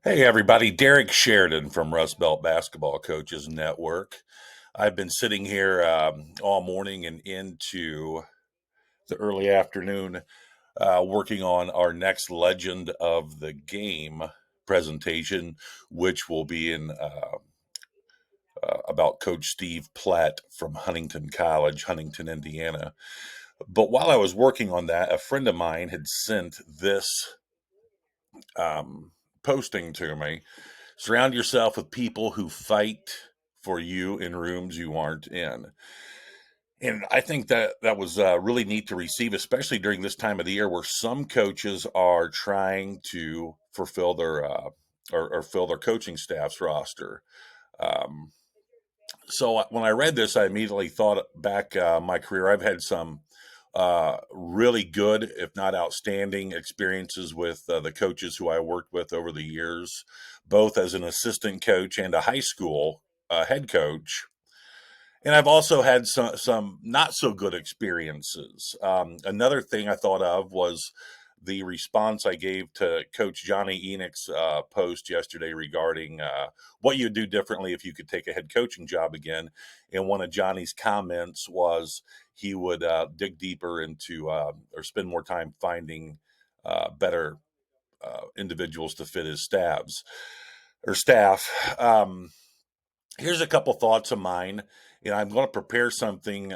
Hey everybody, Derek Sheridan from Rust Belt Basketball Coaches Network. I've been sitting here all morning and into the early afternoon working on our next Legend of the Game presentation, which will be in about Coach Steve Platt from Huntington College, Huntington, Indiana. But while I was working on that, a friend of mine had sent this posting to me. Surround yourself with people who fight for you in rooms you aren't in. And I think that was really neat to receive, especially during this time of the year where some coaches are trying to fulfill their or fill their coaching staff's roster. Um, so when I read this, I immediately thought back my career. I've had some really good, if not outstanding, experiences with the coaches who I worked with over the years, both as an assistant coach and a high school head coach. And I've also had some not so good experiences. Another thing I thought of was the response I gave to Coach Johnny Enoch's post yesterday regarding what you'd do differently if you could take a head coaching job again. And one of Johnny's comments was he would dig deeper into or spend more time finding better individuals to fit his staff. Here's a couple thoughts of mine. I'm going to prepare something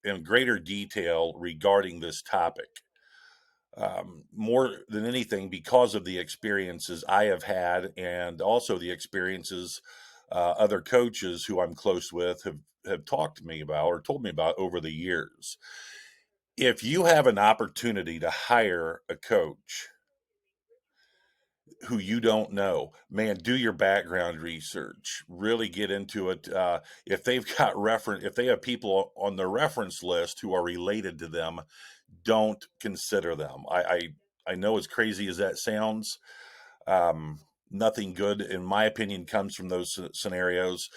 in greater detail regarding this topic. More than anything, because of the experiences I have had, and also the experiences other coaches who I'm close with have talked to me about or told me about over the years. If you have an opportunity to hire a coach who you don't know, man, do your background research. Really get into it. If they've got if they have people on their reference list who are related to them, don't consider them. I know as crazy as that sounds, um, nothing good, in my opinion, comes from those scenarios.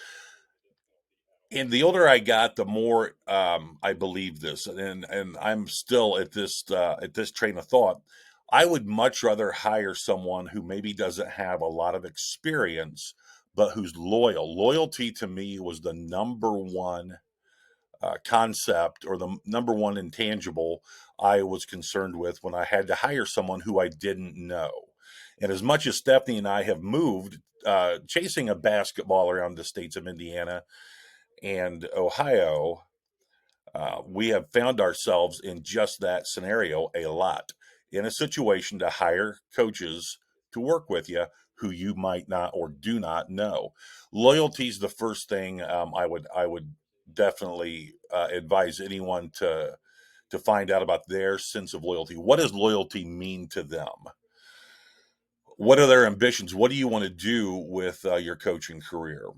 And the older I got, the more I believe this, and I'm still at this train of thought. I would much rather hire someone who maybe doesn't have a lot of experience, but who's loyal. Loyalty to me was the number one concept or the number one intangible I was concerned with when I had to hire someone who I didn't know. And as much as Stephanie and I have moved, chasing a basketball around the states of Indiana and Ohio, we have found ourselves in just that scenario a lot, in a situation to hire coaches to work with you who you might not or do not know. Loyalty is the first thing I would definitely advise anyone to find out about their sense of loyalty. What does loyalty mean to them? What are their ambitions? What do you want to do with your coaching career?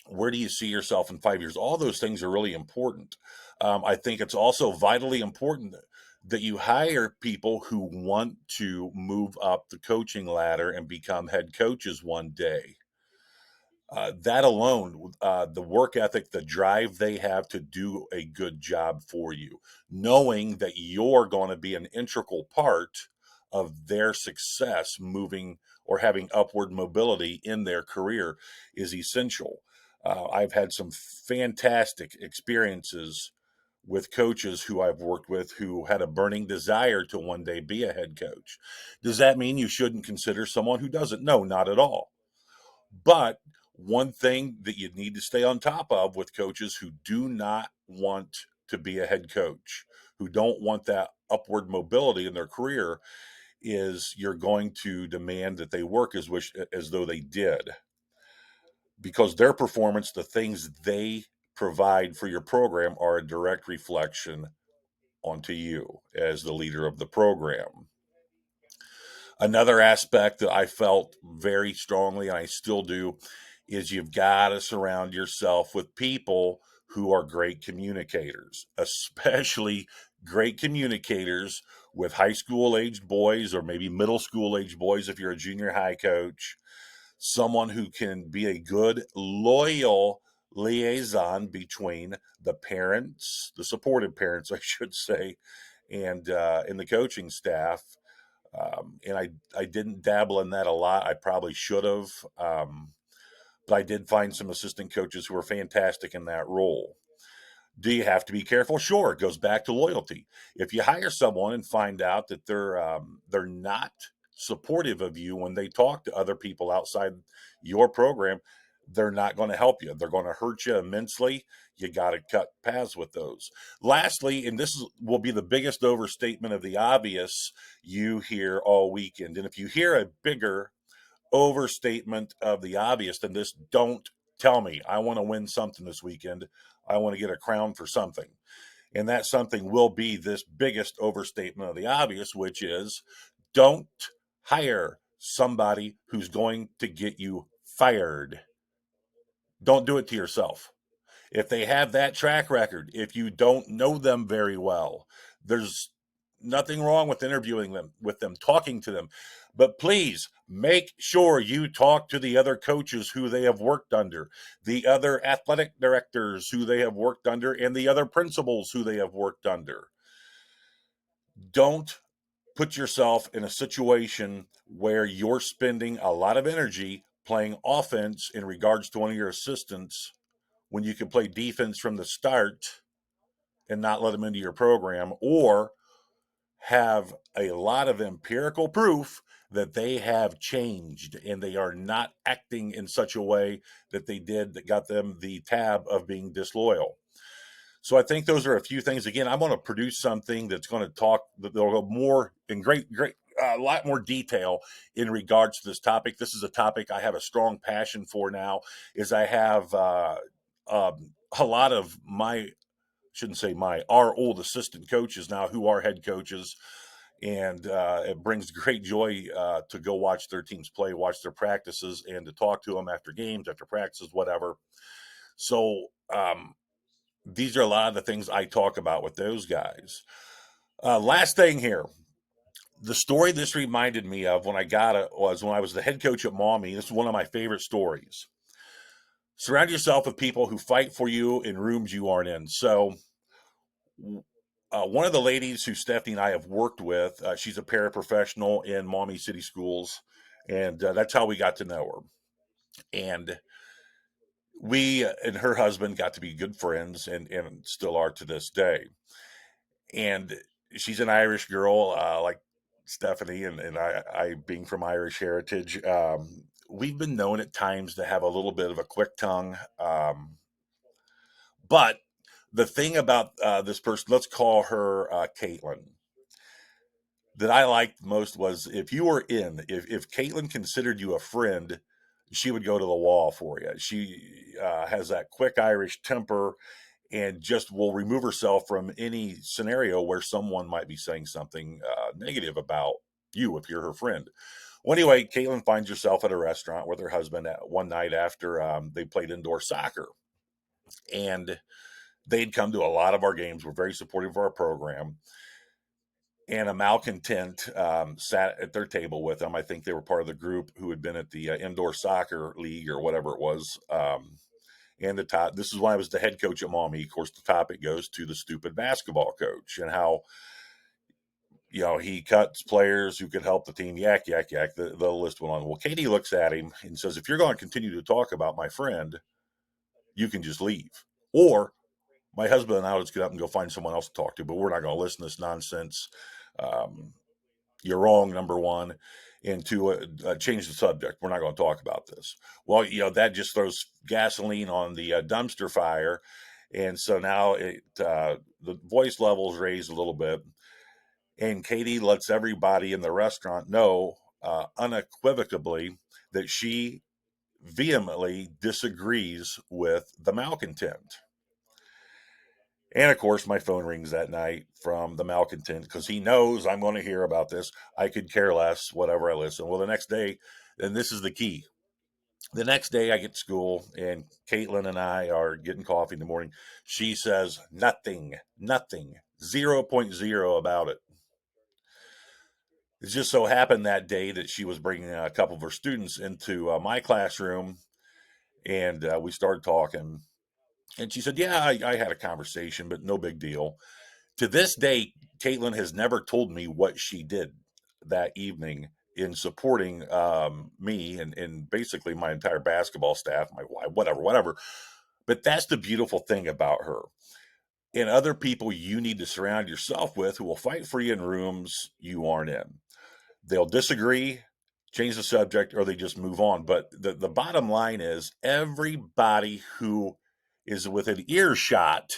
Where do you see yourself in 5 years? All those things are really important. I think it's also vitally important that you hire people who want to move up the coaching ladder and become head coaches one day. That alone, the work ethic, the drive they have to do a good job for you, knowing that you're going to be an integral part of their success moving or having upward mobility in their career is essential. I've had some fantastic experiences with coaches who I've worked with who had a burning desire to one day be a head coach. Does that mean you shouldn't consider someone who doesn't? No, not at all. But one thing that you need to stay on top of with coaches who do not want to be a head coach, who don't want that upward mobility in their career, is you're going to demand that they work as though they did, because their performance, the things they provide for your program, are a direct reflection onto you as the leader of the program. Another aspect that I felt very strongly, and I still do, is you've got to surround yourself with people who are great communicators, especially great communicators with high school aged boys or maybe middle school aged boys if you're a junior high coach. Someone who can be a good, loyal liaison between the parents, the supportive parents, I should say, and the coaching staff, And I didn't dabble in that a lot. I probably should have. But I did find some assistant coaches who were fantastic in that role. Do you have to be careful? Sure, it goes back to loyalty. If you hire someone and find out that they're not supportive of you when they talk to other people outside your program, they're not going to help you. They're going to hurt you immensely. You got to cut paths with those. Lastly, and will be the biggest overstatement of the obvious you hear all weekend. And if you hear a bigger overstatement of the obvious than this, don't tell me. I want to win something this weekend. I want to get a crown for something. And that something will be this biggest overstatement of the obvious, which is don't hire somebody who's going to get you fired. Don't do it to yourself. If they have that track record, if you don't know them very well, there's nothing wrong with interviewing them, with them, talking to them. But please make sure you talk to the other coaches who they have worked under, the other athletic directors who they have worked under, and the other principals who they have worked under. Don't put yourself in a situation where you're spending a lot of energy playing offense in regards to one of your assistants when you can play defense from the start and not let them into your program, or have a lot of empirical proof that they have changed and they are not acting in such a way that they did that got them the tab of being disloyal. So I think those are a few things. Again, I'm going to produce something that's going to talk that will go more in great, a lot more detail in regards to this topic. This is a topic I have a strong passion for now. Is I have a lot of my, shouldn't say my, our old assistant coaches now who are head coaches, and it brings great joy to go watch their teams play, watch their practices, and to talk to them after games, after practices, whatever. So these are a lot of the things I talk about with those guys. Last thing here. The story this reminded me of when I got it was when I was the head coach at Maumee. This is one of my favorite stories. Surround yourself with people who fight for you in rooms you aren't in. So, one of the ladies who Stephanie and I have worked with, she's a paraprofessional in Maumee City Schools, and that's how we got to know her. And we and her husband got to be good friends and still are to this day. And she's an Irish girl, like Stephanie, and I being from Irish heritage. We've been known at times to have a little bit of a quick tongue. But the thing about this person, let's call her Caitlin, that I liked most was if Caitlin considered you a friend, she would go to the wall for you. She has that quick Irish temper and just will remove herself from any scenario where someone might be saying something negative about you if you're her friend. Well, anyway, Caitlin finds herself at a restaurant with her husband one night after they played indoor soccer. And they'd come to a lot of our games, were very supportive of our program. And a malcontent sat at their table with them. I think they were part of the group who had been at the indoor soccer league or whatever it was. And this is when I was the head coach at Maumee. Of course, the topic goes to the stupid basketball coach and how, he cuts players who could help the team. Yak, yak, yak. The list went on. Well, Katie looks at him and says, if you're going to continue to talk about my friend, you can just leave. Or my husband and I will just get up and go find someone else to talk to, but we're not going to listen to this nonsense. You're wrong, number one. And to change the subject, we're not going to talk about this. Well, that just throws gasoline on the dumpster fire. And so now the voice level is raised a little bit. And Katie lets everybody in the restaurant know unequivocally that she vehemently disagrees with the malcontent. And of course, my phone rings that night from the malcontent because he knows I'm going to hear about this. I could care less, whatever I listen. Well, the next day, and this is the key. The next day, I get to school, and Caitlin and I are getting coffee in the morning. She says nothing, 0.0 about it. It just so happened that day that she was bringing a couple of her students into my classroom, and we started talking. And she said, yeah, I had a conversation, but no big deal. To this day, Caitlin has never told me what she did. that evening in supporting me and basically my entire basketball staff, my wife, whatever. But that's the beautiful thing about her. And other people you need to surround yourself with who will fight for you in rooms you aren't in. They'll disagree, change the subject, or they just move on. But the bottom line is everybody who is within earshot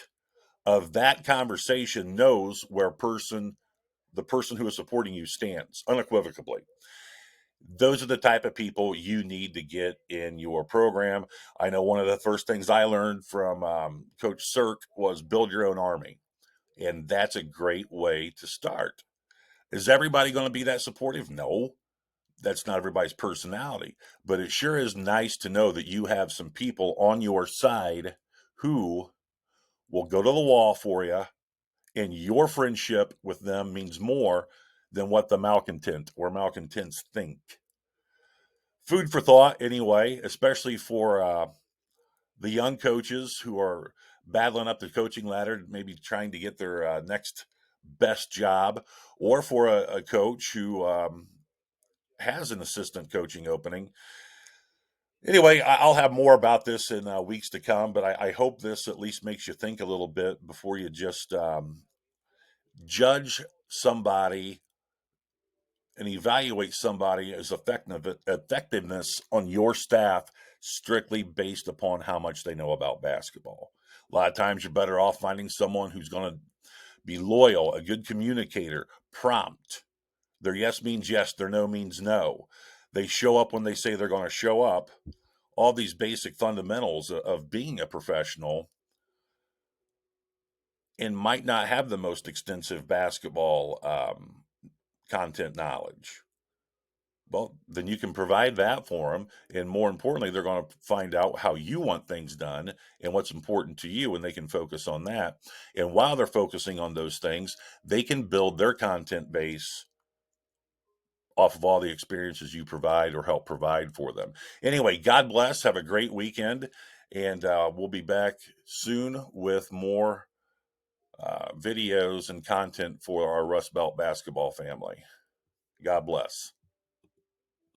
of that conversation knows where the person who is supporting you stands unequivocally. Those are the type of people you need to get in your program. I know one of the first things I learned from Coach Cirque was build your own army. And that's a great way to start. Is everybody going to be that supportive? No, that's not everybody's personality. But it sure is nice to know that you have some people on your side who will go to the wall for you, and your friendship with them means more than what the malcontent or malcontents think. Food for thought, anyway, especially for the young coaches who are battling up the coaching ladder, maybe trying to get their next best job, or for a coach who has an assistant coaching opening. Anyway, I'll have more about this in weeks to come, but I hope this at least makes you think a little bit before you just judge somebody and evaluate somebody's effectiveness on your staff strictly based upon how much they know about basketball. A lot of times you're better off finding someone who's going to be loyal, a good communicator, prompt. Their yes means yes, their no means no. They show up when they say they're going to show up. All these basic fundamentals of being a professional, and might not have the most extensive basketball content knowledge. Well, then you can provide that for them. And more importantly, they're going to find out how you want things done and what's important to you, and they can focus on that. And while they're focusing on those things, they can build their content base off of all the experiences you provide or help provide for them. Anyway, God bless. Have a great weekend. And we'll be back soon with more videos and content for our Rust Belt basketball family. God bless.